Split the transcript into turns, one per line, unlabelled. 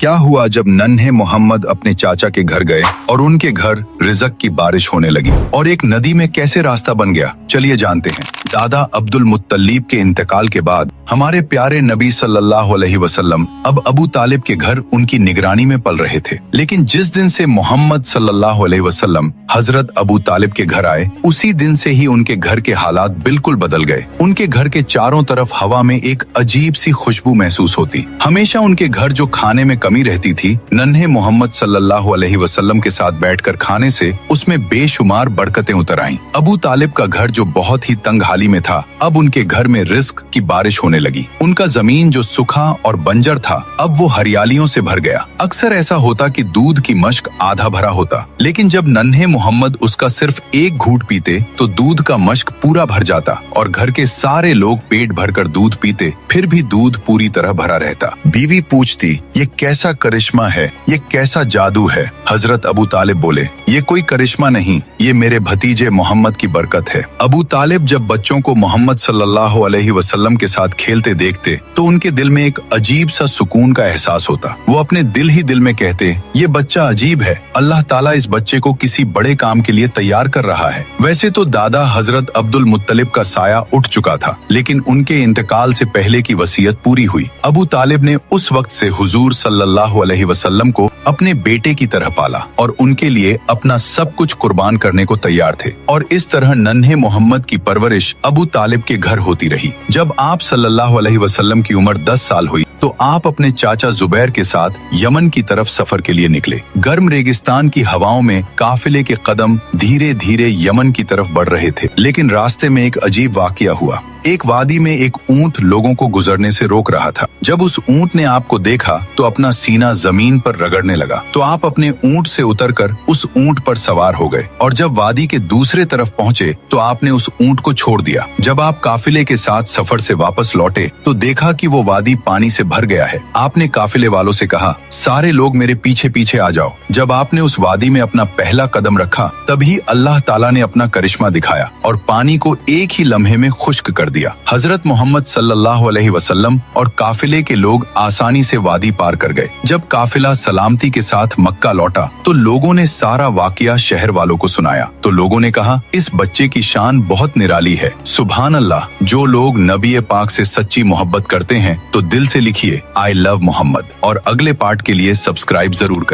क्या हुआ जब नन्हे मोहम्मद अपने चाचा के घर गए और उनके घर रिज़्क की बारिश होने लगी और एक नदी में कैसे रास्ता बन गया, चलिए जानते हैं। दादा अब्दुल मुत्तलिब के इंतकाल के बाद हमारे प्यारे नबी सल्लल्लाहु अलैहि वसल्लम अब अबू तालिब के घर उनकी निगरानी में पल रहे थे। लेकिन जिस दिन से मोहम्मद सल्लल्लाहु अलैहि वसल्लम हजरत अबू तालिब के घर आए, उसी दिन से ही उनके घर के हालात बिल्कुल बदल गए। उनके घर के चारों तरफ हवा में एक अजीब सी खुशबू महसूस होती। हमेशा उनके घर जो खाने में कमी रहती थी, नन्हे मोहम्मद सल्लल्लाहु अलैहि वसल्लम के साथ बैठकर खाने से उसमें बेशुमार बरकतें उतर आईं। अबू तालिब का घर जो बहुत ही तंग हाली में था, अब उनके घर में रिज़्क की बारिश होने लगी। उनका जमीन जो सूखा और बंजर था, अब वो हरियालियों से भर गया। अक्सर ऐसा होता कि दूध की मश्क आधा भरा होता, लेकिन जब नन्हे मोहम्मद उसका सिर्फ एक घूंट पीते तो दूध का मश्क पूरा भर जाता और घर के सारे लोग पेट भरकर दूध पीते, फिर भी दूध पूरी तरह भरा रहता। बीवी पूछती, ये कैसा करिश्मा है, ये कैसा जादू है? हजरत अबू तालिब बोले, ये कोई करिश्मा नहीं, ये मेरे भतीजे मोहम्मद की बरकत है। अबू तालिब जब बच्चों को मोहम्मद सल्लल्लाहु अलैहि वसल्लम के साथ खेलते देखते तो उनके दिल में एक अजीब सा सुकून का एहसास होता। वो अपने दिल ही दिल में कहते, ये बच्चा अजीब है, अल्लाह ताला इस बच्चे को किसी बड़े काम के लिए तैयार कर रहा है। वैसे तो दादा हजरत अब्दुल मुत्तलिब का साया उठ चुका था, लेकिन उनके इंतकाल से पहले की वसीयत पूरी हुई। अबू तालिब ने उस वक्त से हुजूर सल्लल्लाहु अलैहि वसल्लम को अपने बेटे की तरह पाला और उनके लिए अपना सब कुछ कुर्बान करने को तैयार थे। और इस तरह नन्हे मोहम्मद की परवरिश अबू तालिब के घर होती रही। जब आप सल्लल्लाहु अलैहि वसल्लम की उम्र 10 साल हुई तो आप अपने चाचा जुबैर के साथ यमन की तरफ सफर के लिए निकले। गर्म रेगिस्तान की हवाओं में काफिले के कदम धीरे धीरे यमन की तरफ बढ़ रहे थे, लेकिन रास्ते में एक अजीब वाकया हुआ। एक वादी में एक ऊंट लोगों को गुजरने से रोक रहा था। जब उस ऊंट ने आपको देखा तो अपना सीना जमीन पर रगड़ने लगा, तो आप अपने ऊंट से उतरकर उस ऊंट पर सवार हो गए और जब वादी के दूसरे तरफ पहुंचे तो आपने उस ऊंट को छोड़ दिया। जब आप काफिले के साथ सफर से वापस लौटे तो देखा कि वो वादी पानी से भर गया है। आपने काफिले वालों से कहा, सारे लोग मेरे पीछे पीछे आ जाओ। जब आपने उस वादी में अपना पहला कदम रखा, तभी अल्लाह ताला ने अपना करिश्मा दिखाया और पानी को एक ही लम्हे में खुश्क कर दिया। हजरत मोहम्मद सल्लल्लाहु अलैहि वसल्लम और काफिले के लोग आसानी से वादी पार कर गए। जब काफिला सलामती के साथ मक्का लौटा तो लोगों ने सारा वाकया शहर वालों को सुनाया। तो लोगों ने कहा, इस बच्चे की शान बहुत निराली है। सुभान अल्लाह। जो लोग नबी पाक से सच्ची मोहब्बत करते हैं तो दिल से लिखिए, आई लव मोहम्मद, और अगले पार्ट के लिए सब्सक्राइब जरूर करें।